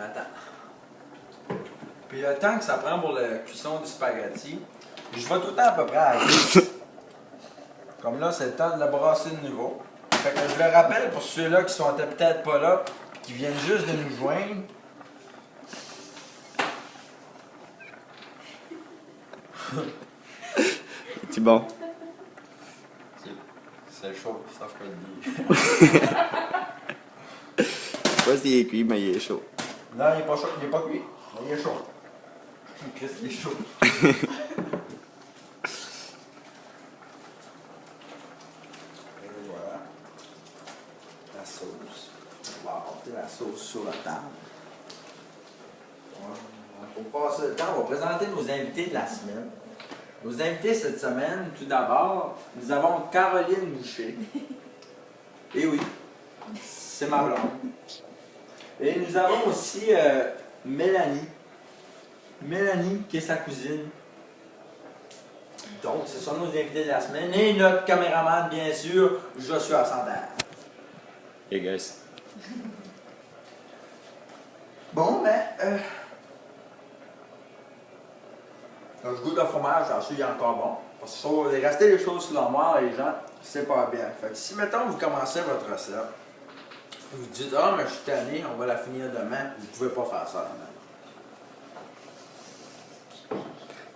Attends. Puis le temps que ça prend pour la cuisson du spaghetti, je vais tout le temps à peu près à 10. Comme là, c'est le temps de le brasser de nouveau. Fait que je le rappelle pour ceux-là qui sont peut-être pas là, puis qui viennent juste de nous joindre. C'est bon. C'est chaud, ça fait le dire. Je sais pas s'il est cuit, mais il est chaud. Non, il est pas chaud, il est pas cuit. Mais il est chaud. Qu'est-ce qu'il est chaud? Et voilà. La sauce. On va apporter la sauce sur la table. Pour passer le temps, on va présenter nos invités de la semaine. Nos invités cette semaine, tout d'abord, nous avons Caroline Boucher. Et oui, c'est ma blonde. Et nous avons aussi Mélanie. Mélanie, qui est sa cousine. Donc, ce sont nos invités de la semaine. Et notre caméraman, bien sûr, Joshua Sander. Hey guys. Bon, ben, quand je goûte le fromage, j'en suis encore bon. Parce que rester les choses sous l'armoire, les gens, c'est pas bien. Fait que si, mettons, vous commencez votre recette, vous dites, ah, mais je suis tanné, on va la finir demain, vous pouvez pas faire ça demain.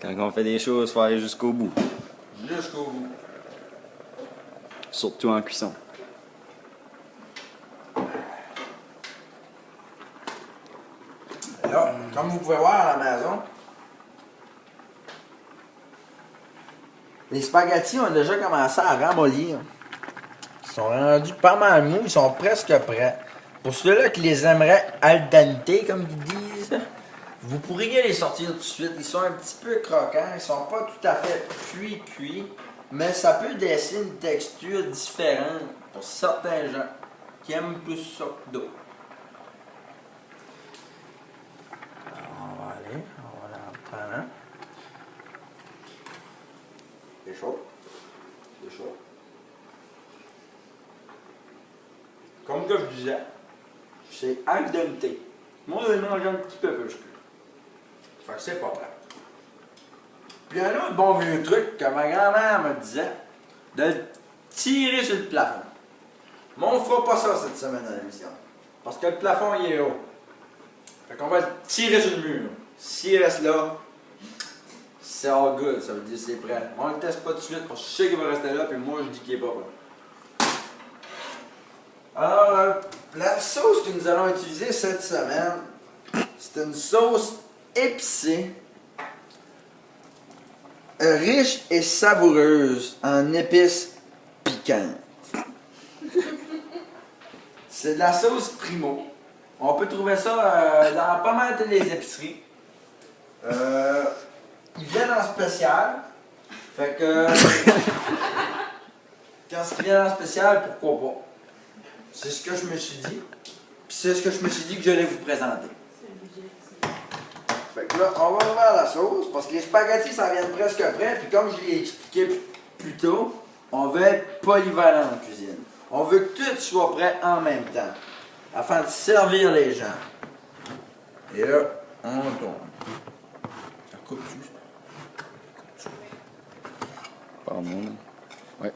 Quand on fait des choses, il faut aller jusqu'au bout. Jusqu'au bout. Surtout en cuisson. Là, comme vous pouvez voir à la maison, les spaghettis ont déjà commencé à ramollir. Ils sont rendus pas mal mous, ils sont presque prêts. Pour ceux-là qui les aimeraient al dente, comme ils disent, vous pourriez les sortir tout de suite. Ils sont un petit peu croquants, ils sont pas tout à fait cuits, mais ça peut laisser une texture différente pour certains gens qui aiment plus ça que d'autres. On va en prendre un. C'est chaud. C'est chaud. Comme que je disais, c'est al dente. Moi, je mange un petit peu plus cuit. Fait que c'est pas prêt. Puis un autre bon vieux truc que ma grand-mère me disait, de le tirer sur le plafond. Mais on fera pas ça cette semaine à l'émission. Parce que le plafond, il est haut. Fait qu'on va le tirer sur le mur. S'il reste là, c'est all good, ça veut dire c'est prêt. On le teste pas tout de suite parce que je sais qu'il va rester là, puis moi je dis qu'il est pas prêt. Alors, la sauce que nous allons utiliser cette semaine, c'est une sauce épicée, riche et savoureuse en épices piquantes. C'est de la sauce Primo. On peut trouver ça dans pas mal de les épiceries. Ils viennent en spécial. Fait que. Quand ils viennent en spécial, pourquoi pas? C'est ce que je me suis dit. Puis c'est ce que je me suis dit que j'allais vous présenter. Fait que là, on va ouvrir la sauce parce que les spaghettis, ça vient presque prêt. Puis comme je l'ai expliqué plus tôt, on veut être polyvalent en cuisine. On veut que tout soit prêt en même temps, afin de servir les gens. Et là, on tourne. Ça coupe-tu? Pardon. Ouais.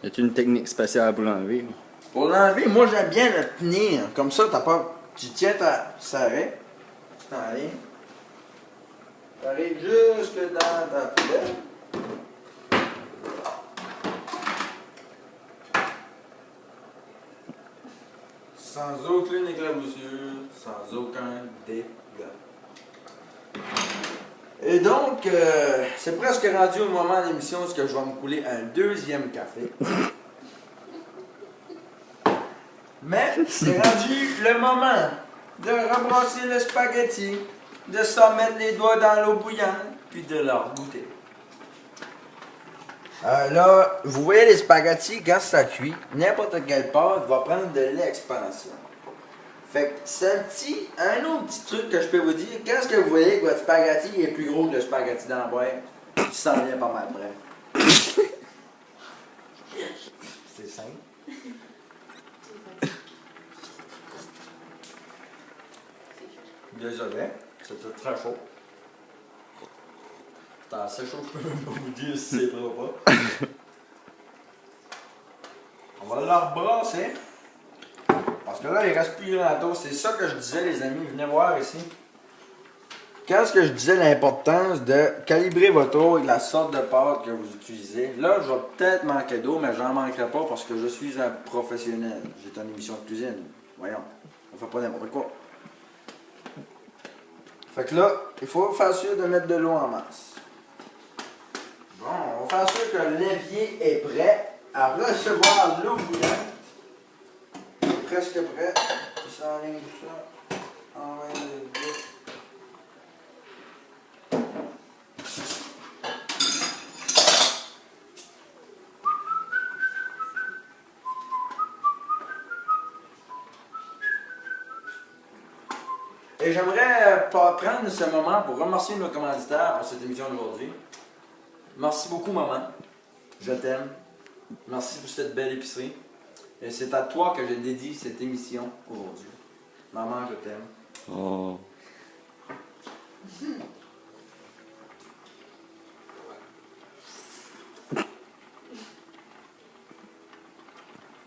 Y a-t-il une technique spéciale pour l'enlever? Pour l'enlever, moi j'aime bien le tenir. Comme ça, t'as pas. Tu tiens ta sarrête. Tu t'en viens. T'arrives jusque dans ta poubelle. Sans aucune éclaboussure, sans aucun dégât. Et donc, c'est presque rendu au moment de l'émission où je vais me couler un deuxième café. Mais c'est rendu le moment de rebrasser le spaghetti, de s'en mettre les doigts dans l'eau bouillante, puis de leur goûter. Là, vous voyez les spaghettis, quand ça cuit, n'importe quelle pâte va prendre de l'expansion. Fait que c'est un autre petit truc que je peux vous dire. Quand est-ce que vous voyez que votre spaghetti est plus gros que le spaghetti dans la boîte, il s'en vient pas mal près. C'est simple. Désolé, c'était très chaud. C'était assez chaud, je peux même pas vous dire si c'est vrai ou pas. On va la rebrasser. Parce que là, il reste plus grand toast. C'est ça que je disais, les amis. Venez voir ici. Qu'est-ce que je disais l'importance de calibrer votre eau avec la sorte de pâte que vous utilisez. Là, je vais peut-être manquer d'eau, mais j'en manquerai pas parce que je suis un professionnel. J'ai une émission de cuisine. Voyons, on fait pas n'importe quoi. Fait que là, il faut faire sûr de mettre de l'eau en masse. Bon, on va faire sûr que l'évier est prêt à recevoir l'eau bouillante. Il est presque prêt. Il s'enligne tout ça. Enlève le bout. Et j'aimerais prendre ce moment pour remercier nos commanditaires pour cette émission d'aujourd'hui. Merci beaucoup, maman. Je t'aime. Merci pour cette belle épicerie. Et c'est à toi que je dédie cette émission aujourd'hui. Maman, je t'aime. Oh.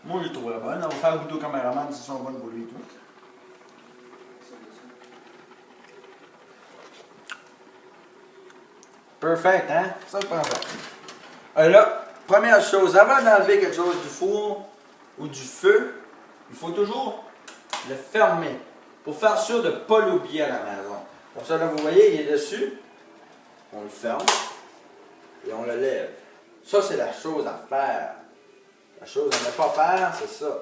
Moi, je les trouverais bonnes. On va faire goûter au caméraman si sont bonnes pour lui et tout. Perfect, hein? Ça, je prends ça. Là, première chose, avant d'enlever quelque chose du four ou du feu, il faut toujours le fermer pour faire sûr de ne pas l'oublier à la maison. Pour ça, là, vous voyez, il est dessus. On le ferme et on le lève. Ça, c'est la chose à faire. La chose à ne pas faire, c'est ça.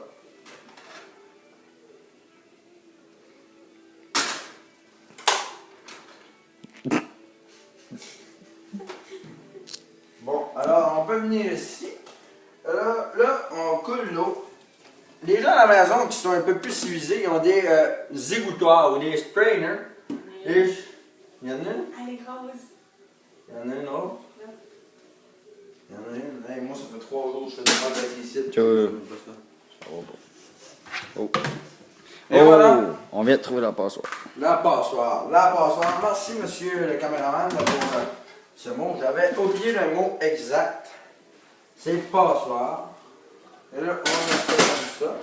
Bon, alors on peut venir ici. Là, on coule l'eau. Les gens à la maison qui sont un peu plus civilisés, ils ont des égouttoirs ou des strainers. Et il y en a une. Elle est grosse. Il y en a une autre. Il y en a une. Hey, moi, ça fait 3 jours que je fais des pâtes avec ici. Oh. Et Oh, voilà. on vient de trouver la passoire. La passoire. La passoire. Merci, monsieur le caméraman, pour ce mot. J'avais oublié le mot exact. C'est passoire. Et là, on va mettre ça comme ça.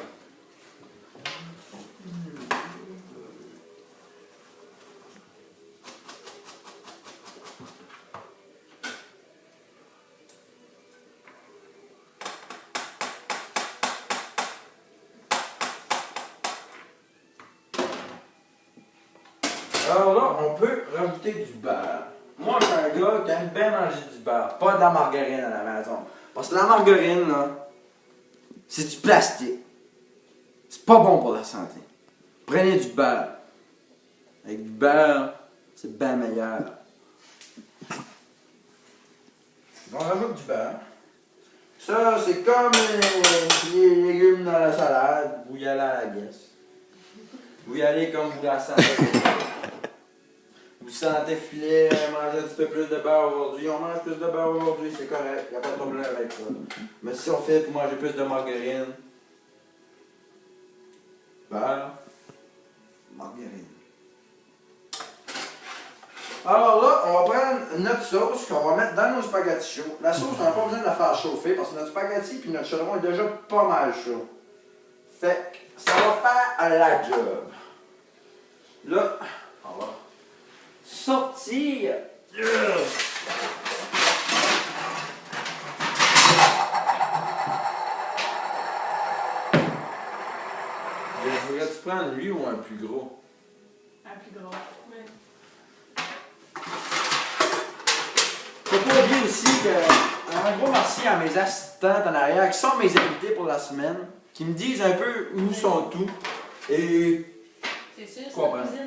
Alors là, on peut rajouter du beurre. Moi, je suis un gars qui aime bien manger du beurre, pas de la margarine à la maison. Parce que la margarine, là, c'est du plastique. C'est pas bon pour la santé. Prenez du beurre. Avec du beurre, c'est bien meilleur. On rajoute du beurre. Ça, c'est comme les légumes dans la salade. Vous y allez à la guesse. Vous y allez comme vous la sentez. Vous sentez filer, manger un petit peu plus de beurre aujourd'hui. On mange plus de beurre aujourd'hui, c'est correct. Il n'y a pas de problème avec ça. Mais si on fait pour manger plus de margarine, beurre, margarine. Alors là, on va prendre notre sauce qu'on va mettre dans nos spaghettis chauds. La sauce, on n'a pas besoin de la faire chauffer parce que notre spaghetti et notre chaudron est déjà pas mal chaud. Fait que ça va faire la job. Là, on va sortir. Voudrais-tu prendre lui ou un plus gros? Un plus gros. Ouais. Faut pas oublier aussi que un gros merci à mes assistantes en arrière qui sont mes invités pour la semaine, qui me disent un peu où sont tout et C'est sûr, c'est quoi, la ben? cuisine.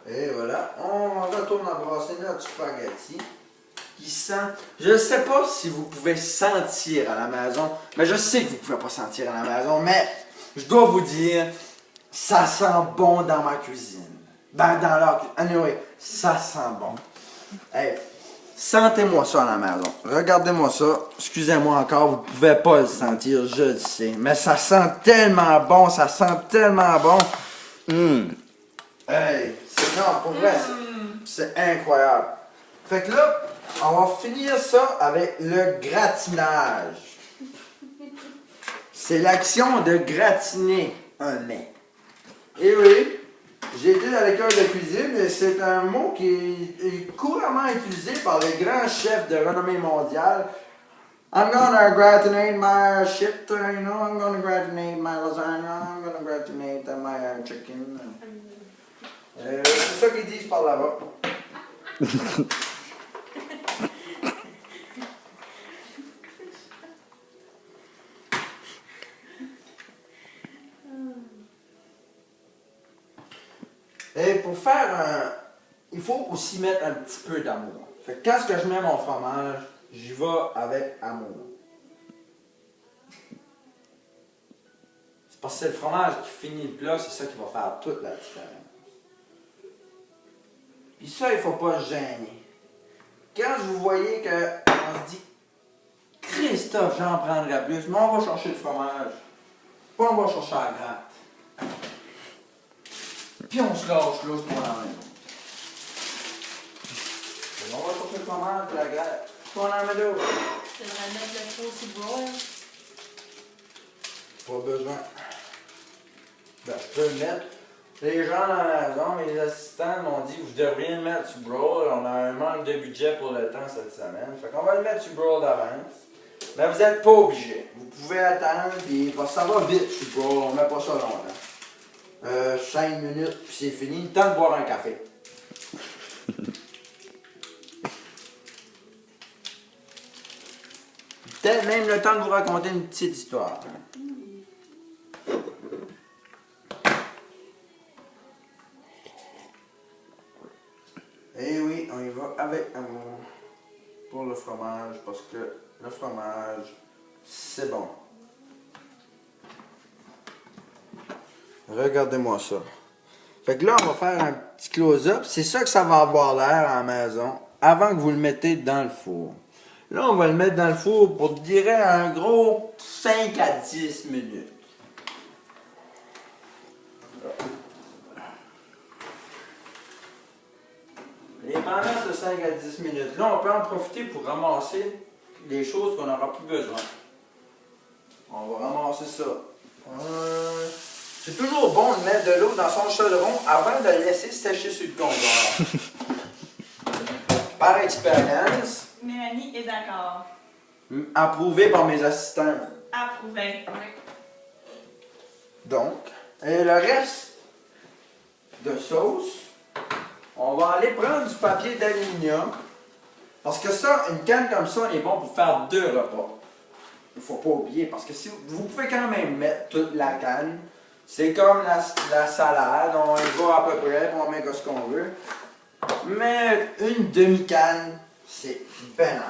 et voilà, on retourne à brasser notre spaghetti qui sent. Je ne sais pas si vous pouvez sentir à la maison, mais je sais que vous ne pouvez pas sentir à la maison, mais je dois vous dire, ça sent bon dans ma cuisine. Ben, dans leur cuisine. Anyway, ça sent bon. Hey, Sentez-moi ça à la maison. Regardez-moi ça. Excusez-moi encore, vous pouvez pas le sentir, je le sais. Mais ça sent tellement bon, ça sent tellement bon. Hey, non, pour vrai, c'est incroyable. Fait que là, on va finir ça avec le gratinage. C'est l'action de gratiner un mets. Et oui, j'ai été à l'école de cuisine et c'est un mot qui est couramment utilisé par les grands chefs de renommée mondiale. I'm gonna gratinate my shit, you know, I'm gonna gratinate my lasagna, I'm gonna gratinate my chicken. C'est ça qu'ils disent par là-bas. Et pour faire un... Il faut aussi mettre un petit peu d'amour. Fait que quand je mets mon fromage, j'y vais avec amour. C'est parce que c'est le fromage qui finit le plat, c'est ça qui va faire toute la différence. Puis ça, il ne faut pas se gêner. Quand vous voyez qu'on se dit « Christophe, j'en prendrais plus, mais on va chercher le fromage. Puis on va chercher la gratte. » Puis on se lâche là, pour la maison. On va chercher le fromage, puis la gratte. Puis on en met d'autres. Tu devrais mettre le sauce au broil. Pas besoin. Ben, je peux le mettre. Les gens dans la maison, mes assistants m'ont dit vous devriez le mettre sur broil. On a un manque de budget pour le temps cette semaine. Fait qu'on va le mettre sur broil d'avance. Mais vous n'êtes pas obligé. Vous pouvez attendre, puis ça va vite sur broil. On ne met pas ça longtemps. 5 minutes, puis c'est fini. Le temps de boire un café. Peut-être même le temps de vous raconter une petite histoire. Eh oui, on y va avec amour pour le fromage, parce que le fromage, c'est bon. Regardez-moi ça. Fait que là, on va faire un petit close-up. C'est ça que ça va avoir l'air à la maison, avant que vous le mettez dans le four. Là, on va le mettre dans le four pour, je dirais, un gros 5 à 10 minutes. Et pendant ce 5 à 10 minutes-là, on peut en profiter pour ramasser les choses qu'on n'aura plus besoin. On va ramasser ça. C'est toujours bon de mettre de l'eau dans son chaudron avant de le laisser sécher sur le comptoir. Par expérience. Mélanie est d'accord. Approuvé par mes assistants. Approuvé. Donc, et le reste de sauce, on va aller prendre du papier d'aluminium. Parce que ça, une canne comme ça, elle est bon pour faire 2 repas. Il ne faut pas oublier, parce que si vous pouvez quand même mettre toute la canne. C'est comme la salade, on y va à peu près, on met ce qu'on veut. Mais une demi-canne, c'est ben